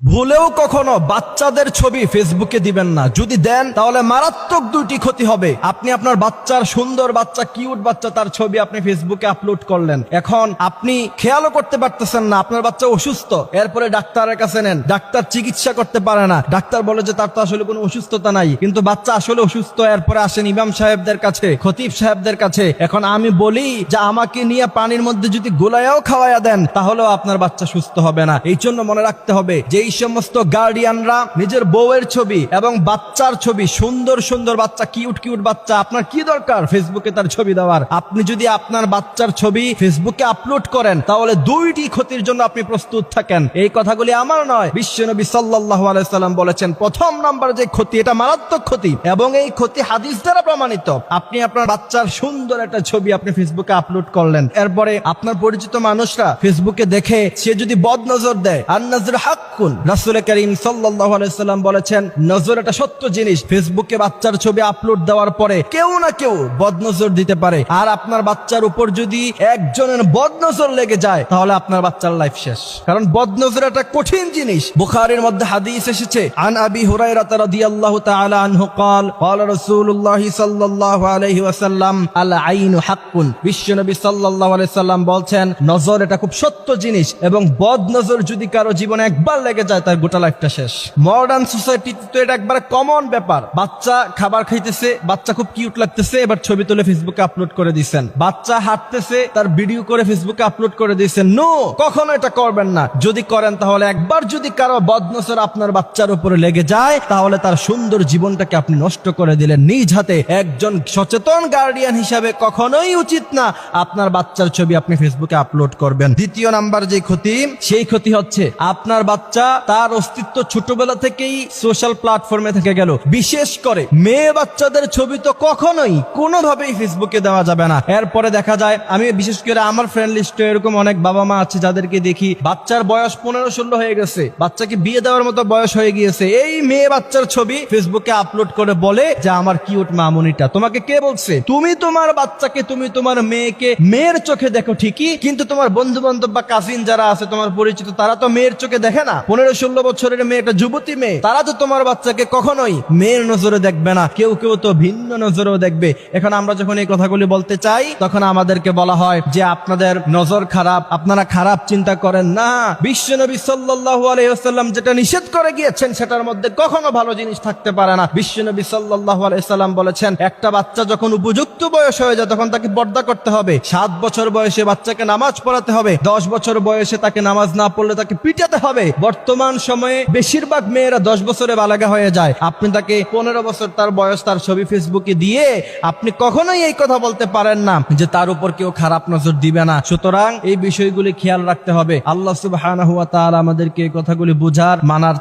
ভুলেও কখনো বাচ্চাদের ছবি ফেসবুকে দিবেন না। যদি দেন তাহলে মারাত্মক দুটি ক্ষতি হবে। আপনি আপনার বাচ্চার সুন্দর বাচ্চা, কিউট বাচ্চা, তার ছবি আপনি ফেসবুকে আপলোড করলেন। এখন আপনি খেয়ালও করতে পারতেছেন না আপনার বাচ্চা অসুস্থ, এরপরে ডাক্তারের কাছে নেন, ডাক্তার চিকিৎসা করতে পারে না, ডাক্তার বলে যে তার তো আসলে কোনো অসুস্থতা নাই, কিন্তু বাচ্চা আসলে অসুস্থ। এরপরে আসেন ইমাম সাহেবদের কাছে, খতিব সাহেবদের কাছে। এখন আমি বলি যে আমাকে নিয়ে পানির মধ্যে যদি গোলায়াও খাওয়াইয়া দেন তাহলেও আপনার বাচ্চা সুস্থ হবে না। এই জন্য মনে রাখতে হবে যে এই সমস্ত গার্ডিয়ানরা নিজের বউয়ের ছবি এবং বাচ্চার ছবি, সুন্দর সুন্দর বাচ্চা, কিউট কিউট বাচ্চা, আপনার কি দরকার ফেসবুকে তার ছবি দেওয়ার? আপনি যদি আপনার বাচ্চার ছবি ফেসবুকে আপলোড করেন তাহলে দুইটি ক্ষতির জন্য আপনি প্রস্তুত থাকেন। এই কথাগুলি আমার নয়, বিশ্বনবী সাল্লাল্লাহু আলাইহি সাল্লাম বলেছেন প্রথম নাম্বার যে ক্ষতি, এটা মারাত্মক ক্ষতি এবং এই ক্ষতি হাদিস দ্বারা প্রমাণিত। আপনি আপনার বাচ্চার সুন্দর একটা ছবি আপনি ফেসবুকে আপলোড করলেন, এরপরে আপনার পরিচিত মানুষরা ফেসবুকে দেখে সে যদি বদনজর দেয়, আর নজর হাক্কুন, রাসূল করিম সাল্লাল্লাহু আলাইহি সাল্লাম বলেছেন নজর এটা সত্য জিনিস। ফেসবুকে বাচ্চার ছবি আপলোড দেওয়ার পরে কেউ না কেউ বদনজর দিতে পারে, আর আপনার বাচ্চার উপর যদি একজনের বদনজর লেগে যায় তাহলে আপনার বাচ্চার লাইফ শেষ। কারণ বদনজর একটা কঠিন জিনিস। বুখারীর মধ্যে হাদিস এসেছে, আন আবি হুরায়রা রাদিয়াল্লাহু তাআলা আনহু قال قال رسول الله صلى الله عليه وسلم العين حق। বিশ্বনবী সাল্লাল্লাহু আলাইহি সাল্লাম বলছেন নজর এটা খুব সত্য জিনিস এবং বদনজর যদি কারো জীবনে একবার লেগে যায় তার গোটা লাইফটা শেষ। মডার্ন সোসাইটিতে তো এটা একবারে কমন ব্যাপার। বাচ্চা খাবার খাইতেছে, বাচ্চা খুব কিউট লাগতেছে, এবার ছবি তুলে ফেসবুকে আপলোড করে দিচ্ছেন। বাচ্চা হাঁটতেছে, তার ভিডিও করে ফেসবুকে আপলোড করে দিচ্ছেন। নো, কখনো এটা করবেন না। যদি করেন তাহলে একবার যদি কারো বদনজর আপনার বাচ্চার উপরে লেগে যায় তাহলে তার সুন্দর জীবনটাকে আপনি নষ্ট করে দিলেন নিজ হাতে। একজন সচেতন গার্ডিয়ান হিসাবে কখনোই উচিত না আপনার বাচ্চার ছবি আপনি ফেসবুকে আপলোড করবেন। দ্বিতীয় নাম্বার যে ক্ষতি, সেই ক্ষতি হচ্ছে আপনার বাচ্চা তার অস্তিত্ব ছোটবেলা থেকেই সোশ্যাল প্ল্যাটফর্মে থেকে গেল। বিশেষ করে মেয়ে বাচ্চাদের ছবি তো কখনোই কোনোভাবেই ফেসবুকে দেওয়া যাবে না। এরপরে দেখা যায়, আমি বিশেষ করে আমার ফ্রেন্ড লিস্টে এরকম অনেক বাবা মা আছে যাদেরকে দেখি বাচ্চার বয়স 15-16 হয়ে গেছে, বাচ্চাকে বিয়ে দেওয়ার মতো বয়স হয়ে গিয়েছে, এই মেয়ে বাচ্চার ছবি ফেসবুকে আপলোড করে বলে যে আমার কিউট মামুনিটা। তোমাকে কে বলছে? তুমি তোমার বাচ্চাকে, তুমি তোমার মেয়েকে মেয়ের চোখে দেখো ঠিকই, কিন্তু তোমার বন্ধু বান্ধব বা কাজিন যারা আছে তোমার পরিচিত তারা তো মেয়ের চোখে দেখে না। 15-16 বছরের মেয়ে, একটা যুবতী মেয়ে, তারা তো তোমার বাচ্চাকে কখনোই মেয়ের নজরে দেখবে না, কেউ কেউ তো ভিন্ন নজরেও দেখবে। এখন আমরা যখন এই কথাগুলি বলতে চাই তখন আমাদেরকে বলা হয় যে আপনাদের নজর খারাপ, আপনারা খারাপ চিন্তা করেন না। বিশ্বনবী সাল্লাল্লাহু আলাইহি ওয়াসাল্লাম যেটা নিষেধ করে গিয়েছেন সেটার মধ্যে কখনো ভালো জিনিস থাকতে পারে না। বিশ্বনবী সাল্লাল্লাহু আলাইহি ওয়াসাল্লাম বলেছেন একটা বাচ্চা যখন উপযুক্ত বয়স হয়ে যায় তখন তাকে পর্দা করতে হবে। 7 বছর বয়সে বাচ্চাকে নামাজ পড়াতে হবে, 10 বছর বয়সে তাকে নামাজ না পড়লে তাকে পিটাতে হবে। বর্তমান সময়ে বেশিরভাগ মেয়েরা 10 বছরে বালাগা হয়ে যায়, আপনি তাকে 15 বছর তার বয়স, তার ছবি ফেসবুকে দিয়ে আপনি কখনোই এই কথা বলতে পারেন না যে তার উপর কেউ খারাপ নজর দিবে না। সুতরাং এই বিষয়গুলি খেয়াল রাখতে হবে। আল্লাহ সুবহানাহু ওয়া তাআলা আমাদেরকে এই কথাগুলি বুঝার, মানার